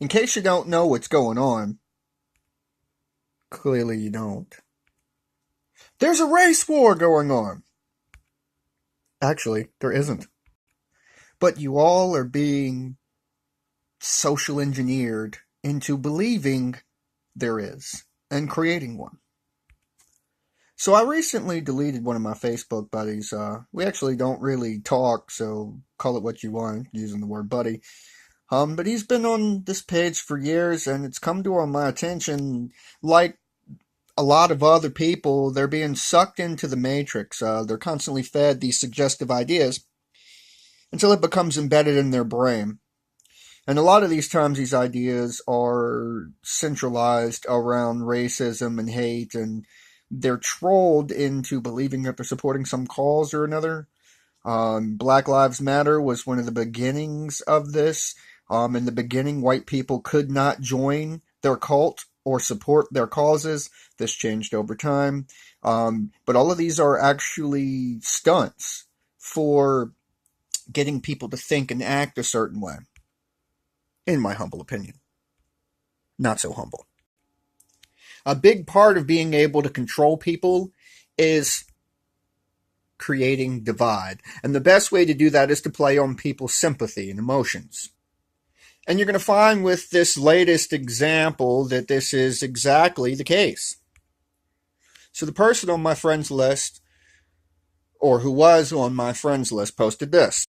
In case you don't know what's going on, clearly you don't. There's a race war going on. Actually, there isn't. But you all are being social engineered into believing there is and creating one. So I recently deleted one of my Facebook buddies. We actually don't really talk, so call it what you want, using the word buddy. But he's been on this page for years, and it's come to my attention, like a lot of other people, they're being sucked into the matrix. They're constantly fed these suggestive ideas until it becomes embedded in their brain. And a lot of these times, these ideas are centralized around racism and hate, and they're trolled into believing that they're supporting some cause or another. Black Lives Matter was one of the beginnings of this. In the beginning, white people could not join their cult or support their causes. This changed over time. But all of these are actually stunts for getting people to think and act a certain way. In my humble opinion. Not so humble. A big part of being able to control people is creating divide. And the best way to do that is to play on people's sympathy and emotions. And you're going to find with this latest example that this is exactly the case. So the person on my friends list, or who was on my friends list, posted this.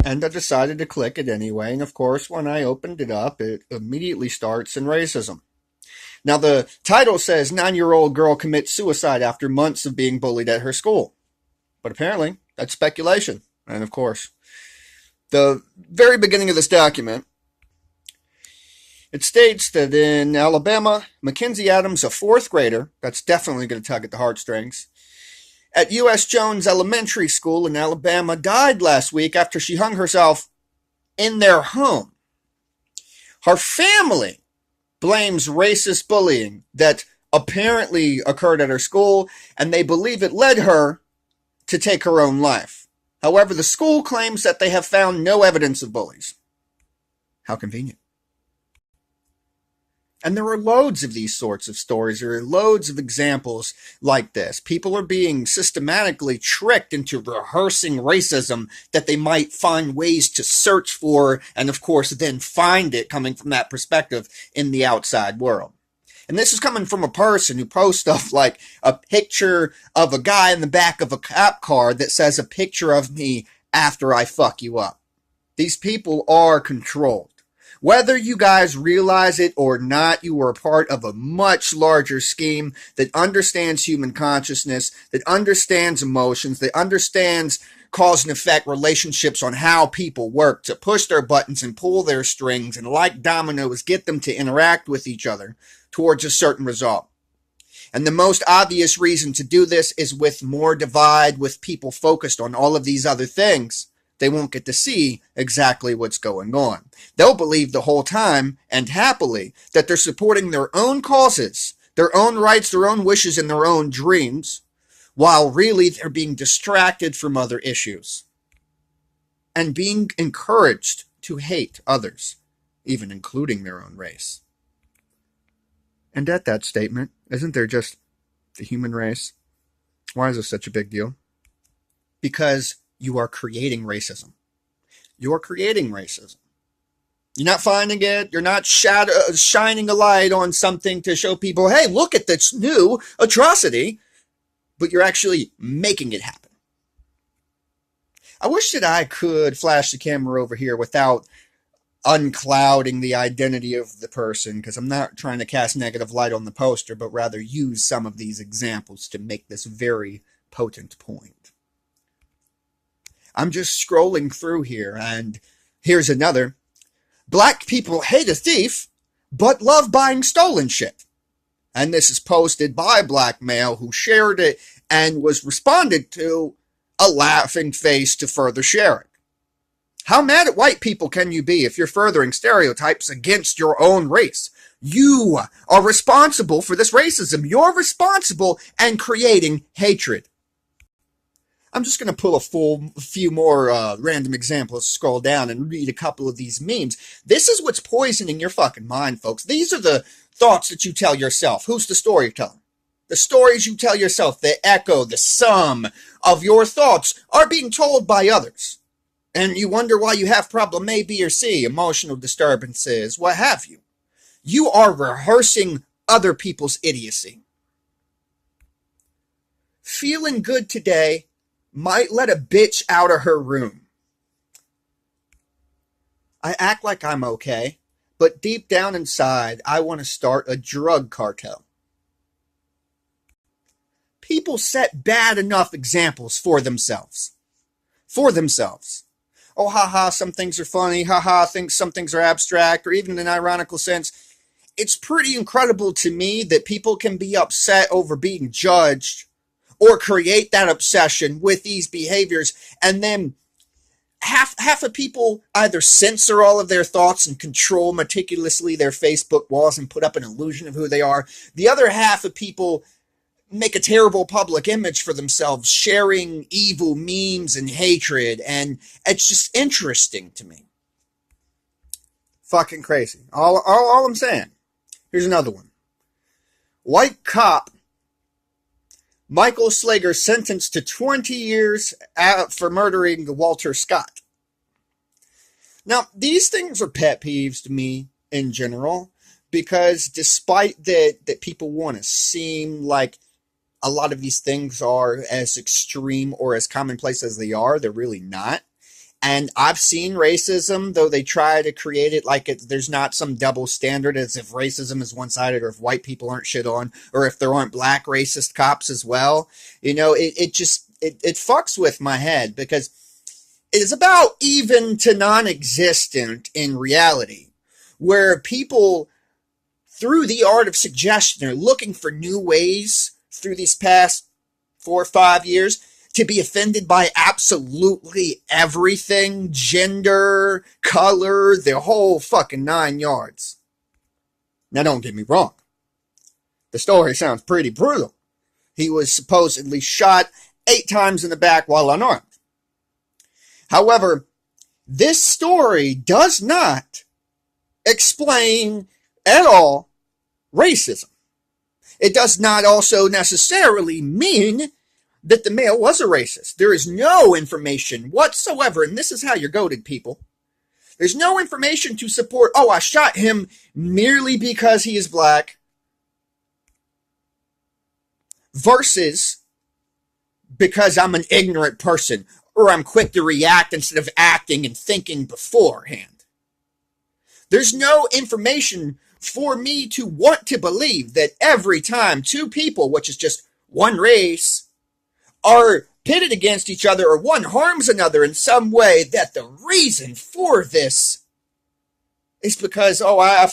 And I decided to click it anyway. And of course, when I opened it up, it immediately starts in racism. Now, the title says 9-year-old girl commits suicide after months of being bullied at her school. But apparently, that's speculation. And of course, the very beginning of this document, it states that in Alabama, Mackenzie Adams, a fourth grader, that's definitely going to tug at the heartstrings, at U.S. Jones Elementary School in Alabama, died last week after she hung herself in their home. Her family blames racist bullying that apparently occurred at her school, and they believe it led her to take her own life. However, the school claims that they have found no evidence of bullies. How convenient. And there are loads of these sorts of stories. There are loads of examples like this. People are being systematically tricked into rehearsing racism that they might find ways to search for, and of course then find it coming from that perspective in the outside world. And this is coming from a person who posts stuff like a picture of a guy in the back of a cop car that says a picture of me after I fuck you up. These people are controlled. Whether you guys realize it or not, you are a part of a much larger scheme that understands human consciousness, that understands emotions, that understands cause and effect relationships on how people work to push their buttons and pull their strings and, like dominoes, get them to interact with each other towards a certain result. And the most obvious reason to do this is with more divide, with people focused on all of these other things. They won't get to see exactly what's going on. They'll believe the whole time, and happily, that they're supporting their own causes, their own rights, their own wishes, and their own dreams, while really they're being distracted from other issues and being encouraged to hate others, even including their own race. And at that statement, isn't there just the human race? Why is this such a big deal? Because you are creating racism. You're creating racism. You're not finding it. You're not shining a light on something to show people, hey, look at this new atrocity. But you're actually making it happen. I wish that I could flash the camera over here without unclouding the identity of the person, because I'm not trying to cast negative light on the poster, but rather use some of these examples to make this very potent point. I'm just scrolling through here, and here's another. Black people hate a thief, but love buying stolen shit. And this is posted by a black male who shared it and was responded to a laughing face to further share it. How mad at white people can you be if you're furthering stereotypes against your own race? You are responsible for this racism. You're responsible and creating hatred. I'm just going to pull a few more random examples, scroll down, and read a couple of these memes. This is what's poisoning your fucking mind, folks. These are the thoughts that you tell yourself. Who's the storyteller? The stories you tell yourself, the echo, the sum of your thoughts are being told by others. And you wonder why you have problem A, B, or C, emotional disturbances, what have you. You are rehearsing other people's idiocy. Feeling good today might let a bitch out of her room. I act like I'm okay, but deep down inside, I want to start a drug cartel. People set bad enough examples for themselves. For themselves. Oh, haha, some things are funny. Haha, some things are abstract, or even in an ironical sense. It's pretty incredible to me that people can be upset over being judged or create that obsession with these behaviors, and then half of people either censor all of their thoughts and control meticulously their Facebook walls and put up an illusion of who they are. The other half of people make a terrible public image for themselves, sharing evil memes and hatred, and it's just interesting to me. Fucking crazy. All I'm saying. Here's another one. White cop Michael Slager sentenced to 20 years for murdering Walter Scott. Now, these things are pet peeves to me in general, because despite that people want to seem like a lot of these things are as extreme or as commonplace as they are, they're really not. And I've seen racism, though they try to create it like there's not some double standard, as if racism is one-sided, or if white people aren't shit on, or if there aren't black racist cops as well. You know, it fucks with my head, because it is about even to non-existent in reality, where people, through the art of suggestion, are looking for new ways through these past 4 or 5 years to be offended by absolutely everything, gender, color, the whole fucking 9 yards. Now, don't get me wrong. The story sounds pretty brutal. He was supposedly shot 8 times in the back while unarmed. However, this story does not explain at all racism. It does not also necessarily mean that the male was a racist. There is no information whatsoever, and this is how you're goated, people. There's no information to support, oh, I shot him merely because he is black, versus because I'm an ignorant person, or I'm quick to react instead of acting and thinking beforehand. There's no information for me to want to believe that every time two people, which is just one race, are pitted against each other, or one harms another in some way, that the reason for this is because, oh, I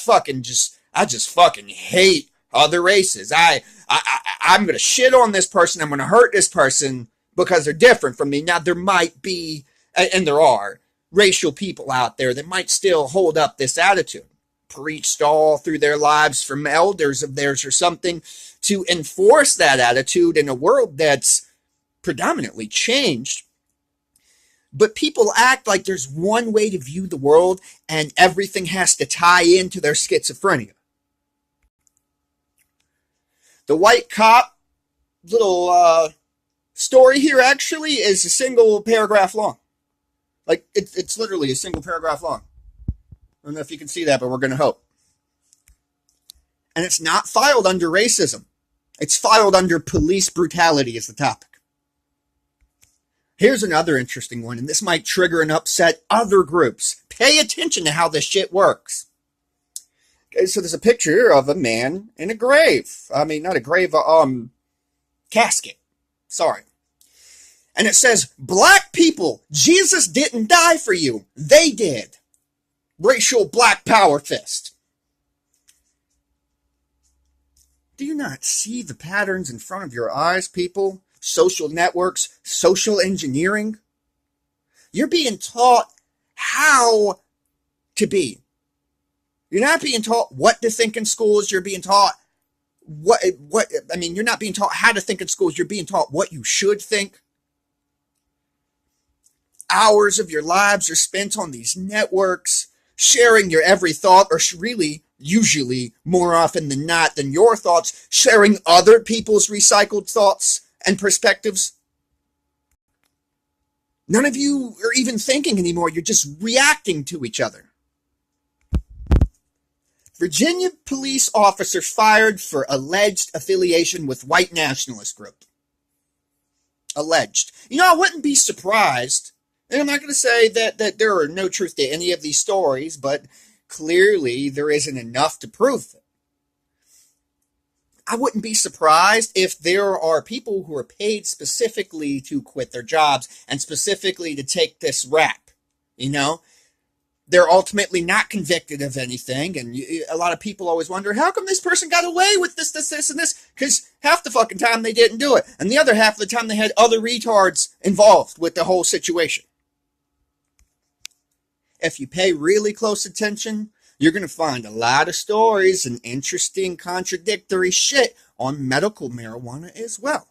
just fucking hate other races. I'm gonna shit on this person. I'm gonna hurt this person because they're different from me. Now, there might be, and there are, racial people out there that might still hold up this attitude, preached all through their lives from elders of theirs or something, to enforce that attitude in a world that's predominantly changed. But people act like there's one way to view the world and everything has to tie into their schizophrenia. The white cop little story here actually is a single paragraph long. Like, it's literally a single paragraph long. I don't know if you can see that, but we're going to hope. And it's not filed under racism. It's filed under police brutality as the topic. Here's another interesting one, and this might trigger and upset other groups. Pay attention to how this shit works. Okay, so there's a picture of a man in a grave. I mean, not a grave, casket. Sorry. And it says, black people, Jesus didn't die for you. They did. Racial black power fist. Do you not see the patterns in front of your eyes, people? Social networks, social engineering. You're being taught how to be. You're not being taught what to think in schools. You're being taught you're not being taught how to think in schools. You're being taught what you should think. hours of your lives are spent on these networks, sharing your every thought, or really, usually, more often than not, than your thoughts, sharing other people's recycled thoughts and perspectives. None of you are even thinking anymore. You're just reacting to each other. Virginia police officer fired for alleged affiliation with white nationalist group. Alleged. I wouldn't be surprised, and I'm not going to say that there are no truth to any of these stories, but clearly there isn't enough to prove it. I wouldn't be surprised if there are people who are paid specifically to quit their jobs and specifically to take this rap. They're ultimately not convicted of anything, and a lot of people always wonder, how come this person got away with this, and this? Because half the fucking time they didn't do it, and the other half of the time they had other retards involved with the whole situation. If you pay really close attention, you're going to find a lot of stories and interesting contradictory shit on medical marijuana as well.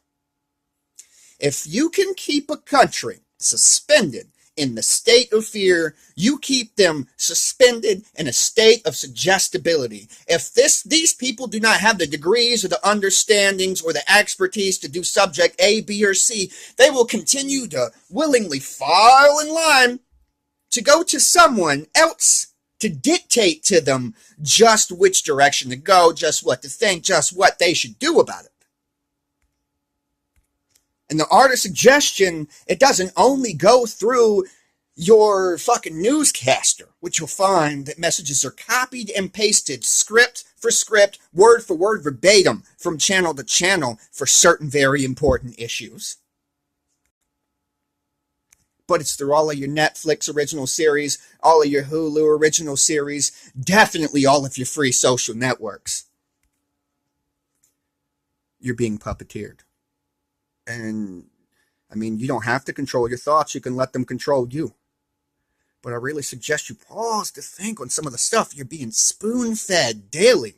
If you can keep a country suspended in the state of fear, you keep them suspended in a state of suggestibility. If these people do not have the degrees or the understandings or the expertise to do subject A, B, or C, they will continue to willingly file in line to go to someone else to dictate to them just which direction to go, just what to think, just what they should do about it. And the art of suggestion, it doesn't only go through your fucking newscaster, which you'll find that messages are copied and pasted, script for script, word for word, verbatim, from channel to channel for certain very important issues. But it's through all of your Netflix original series, all of your Hulu original series, definitely all of your free social networks. You're being puppeteered. And, you don't have to control your thoughts. You can let them control you. But I really suggest you pause to think on some of the stuff you're being spoon-fed daily.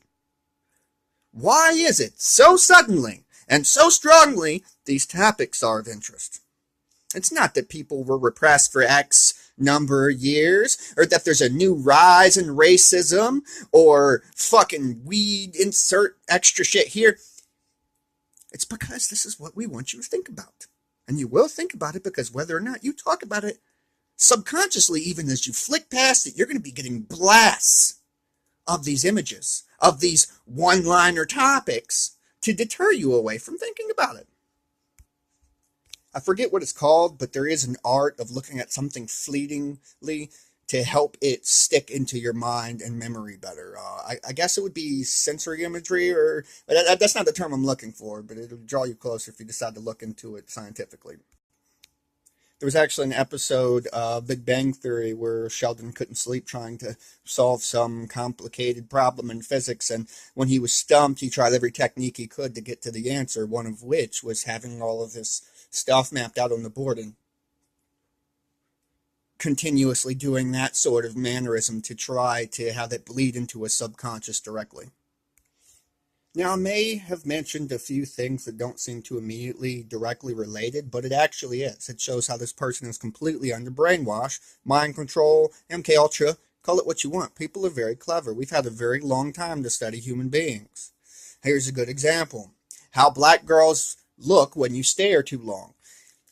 Why is it so suddenly and so strongly these topics are of interest? It's not that people were repressed for X number of years, or that there's a new rise in racism, or fucking weed insert extra shit here. It's because this is what we want you to think about. And you will think about it because whether or not you talk about it, subconsciously, even as you flick past it, you're going to be getting blasts of these images, of these one-liner topics to deter you away from thinking about it. I forget what it's called, but there is an art of looking at something fleetingly to help it stick into your mind and memory better. I guess it would be sensory imagery, but that's not the term I'm looking for, but it'll draw you closer if you decide to look into it scientifically. There was actually an episode of Big Bang Theory where Sheldon couldn't sleep trying to solve some complicated problem in physics, and when he was stumped, he tried every technique he could to get to the answer, one of which was having all of this stuff mapped out on the board and continuously doing that sort of mannerism to try to have it bleed into his subconscious directly. Now, I may have mentioned a few things that don't seem to immediately directly related, but it actually is. It shows how this person is completely under brainwash, mind control, MK Ultra, call it what you want. People are very clever. We've had a very long time to study human beings. Here's a good example. How black girls look when you stare too long.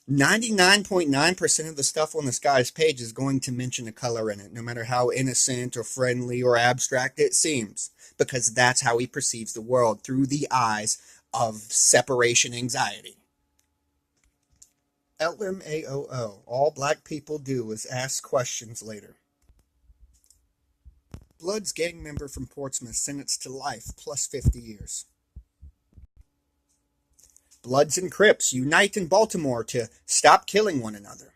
99.9% of the stuff on this guy's page is going to mention a color in it, no matter how innocent or friendly or abstract it seems, because that's how he perceives the world, through the eyes of separation anxiety. LMAOO. All black people do is ask questions later. Bloods gang member from Portsmouth sentenced to life plus 50 years. Bloods and Crips unite in Baltimore to stop killing one another.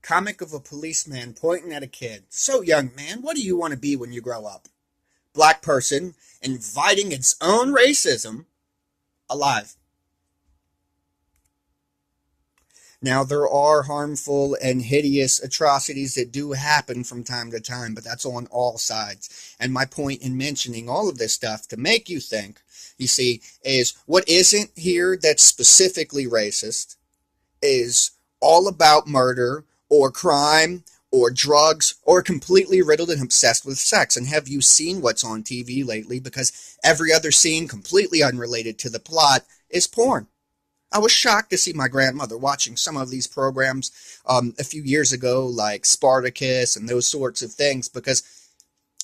Comic of a policeman pointing at a kid. So, young man, what do you want to be when you grow up? Black person inviting its own racism alive. Now, there are harmful and hideous atrocities that do happen from time to time, but that's on all sides. And my point in mentioning all of this stuff to make you think, you see, is what isn't here that's specifically racist is all about murder or crime or drugs or completely riddled and obsessed with sex. And have you seen what's on TV lately? Because every other scene, completely unrelated to the plot, is porn. I was shocked to see my grandmother watching some of these programs a few years ago, like Spartacus and those sorts of things, because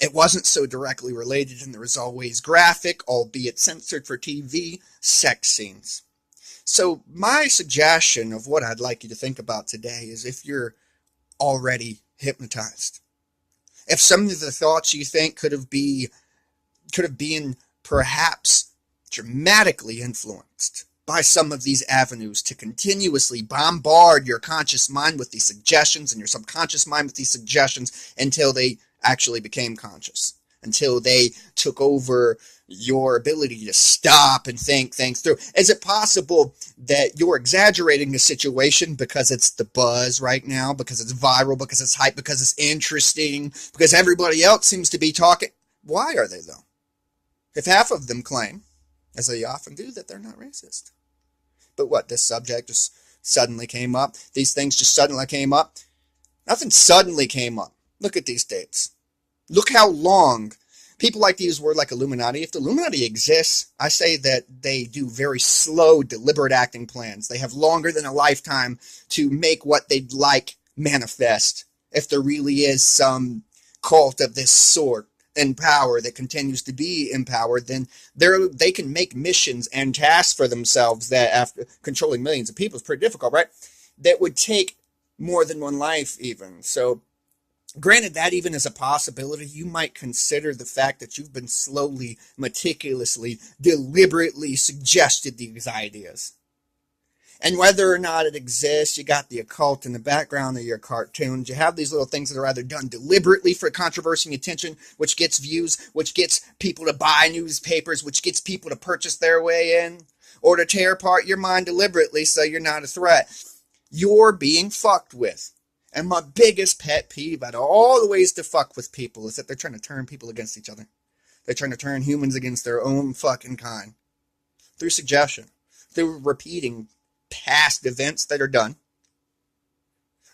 it wasn't so directly related, and there was always graphic, albeit censored for TV, sex scenes. So my suggestion of what I'd like you to think about today is if you're already hypnotized, if some of the thoughts you think could have been perhaps dramatically influenced by some of these avenues to continuously bombard your conscious mind with these suggestions and your subconscious mind with these suggestions until they actually became conscious, until they took over your ability to stop and think things through. Is it possible that you're exaggerating the situation because it's the buzz right now, because it's viral, because it's hype, because it's interesting, because everybody else seems to be talking? Why are they, though? If half of them claim, as they often do, that they're not racist. But what, this subject just suddenly came up? These things just suddenly came up? Nothing suddenly came up. Look at these dates. Look how long. People like to use word like Illuminati. If the Illuminati exists, I say that they do very slow, deliberate acting plans. They have longer than a lifetime to make what they'd like manifest. If there really is some cult of this sort in power that continues to be in power, then they can make missions and tasks for themselves that, after controlling millions of people, is pretty difficult, right? That would take more than one life even. So granted, that even is a possibility, you might consider the fact that you've been slowly, meticulously, deliberately suggested these ideas. And whether or not it exists, you got the occult in the background of your cartoons. You have these little things that are either done deliberately for controversy and attention, which gets views, which gets people to buy newspapers, which gets people to purchase their way in, or to tear apart your mind deliberately so you're not a threat. You're being fucked with. And my biggest pet peeve out of all the ways to fuck with people is that they're trying to turn people against each other. They're trying to turn humans against their own fucking kind. Through suggestion. Through repeating past events that are done.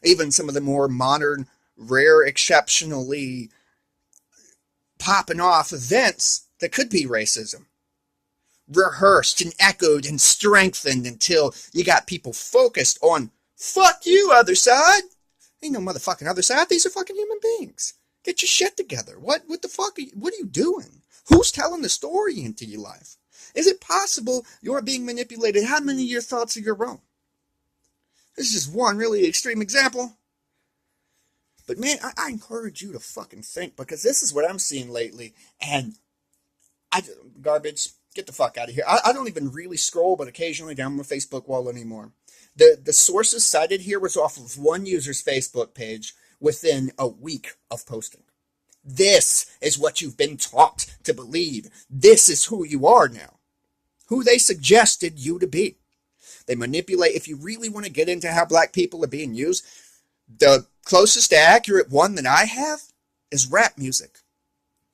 Even some of the more modern, rare, exceptionally popping off events that could be racism. Rehearsed and echoed and strengthened until you got people focused on, fuck you, other side. Ain't no motherfucking other side. These are fucking human beings. Get your shit together. What the fuck what are you doing? Who's telling the story into your life? Is it possible you're being manipulated? How many of your thoughts are your own? This is just one really extreme example. But man, I encourage you to fucking think, because this is what I'm seeing lately. And garbage, get the fuck out of here. I don't even really scroll, but occasionally down my Facebook wall anymore. The sources cited here was off of one user's Facebook page within a week of posting. This is what you've been taught to believe. This is who you are now. Who they suggested you to be. They manipulate. If you really want to get into how black people are being used, the closest to accurate one that I have is rap music.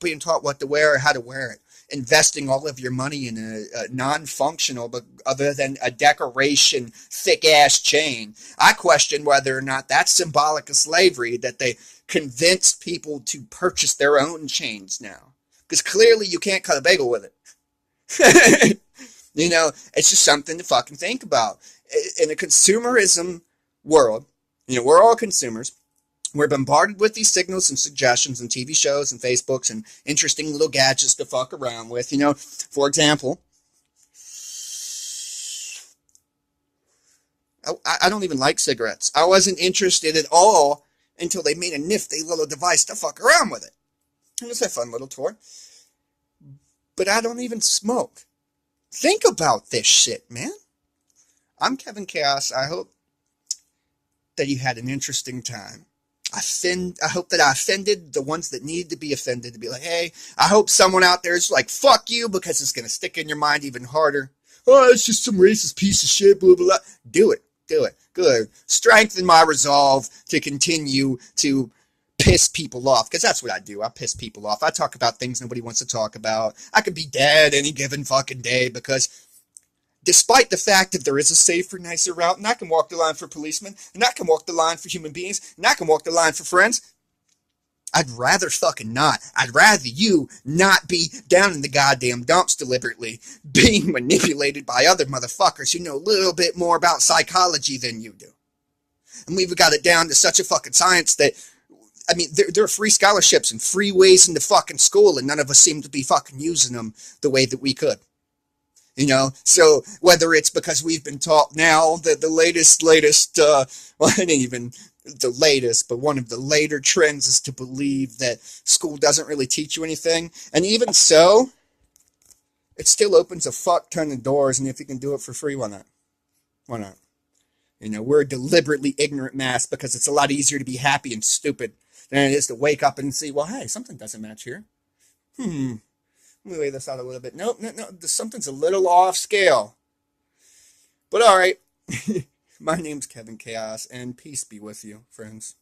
Being taught what to wear or how to wear it. Investing all of your money in a non-functional, but other than a decoration, thick-ass chain. I question whether or not that's symbolic of slavery, that they convinced people to purchase their own chains now. Because clearly you can't cut a bagel with it. You know, it's just something to fucking think about. In a consumerism world, you know, we're all consumers. We're bombarded with these signals and suggestions and TV shows and Facebooks and interesting little gadgets to fuck around with. You know, for example, I don't even like cigarettes. I wasn't interested at all until they made a nifty little device to fuck around with it. It was a fun little toy. But I don't even smoke. Think about this shit, man. I'm Kevin Chaos. I hope that you had an interesting time. I hope that I offended the ones that needed to be offended, to be like, hey, I hope someone out there is like, fuck you, because it's going to stick in your mind even harder. Oh, it's just some racist piece of shit, blah, blah, blah. Do it. Good. Strengthen my resolve to continue to piss people off, because that's what I do. I piss people off. I talk about things nobody wants to talk about. I could be dead any given fucking day, because despite the fact that there is a safer, nicer route, and I can walk the line for policemen, and I can walk the line for human beings, and I can walk the line for friends, I'd rather fucking not. I'd rather you not be down in the goddamn dumps deliberately, being manipulated by other motherfuckers who know a little bit more about psychology than you do. And we've got it down to such a fucking science that, I mean, there are free scholarships and free ways into fucking school, and none of us seem to be fucking using them the way that we could. You know, so whether it's because we've been taught now that the latest, well, it ain't even the latest, but one of the later trends is to believe that school doesn't really teach you anything. And even so, it still opens a fuck ton of doors, and if you can do it for free, why not? Why not? You know, we're a deliberately ignorant mass because it's a lot easier to be happy and stupid than it is to wake up and see, well, hey, something doesn't match here. Let me lay this out a little bit. Nope, no, something's a little off scale. But all right. My name's Kevin Chaos, and peace be with you, friends.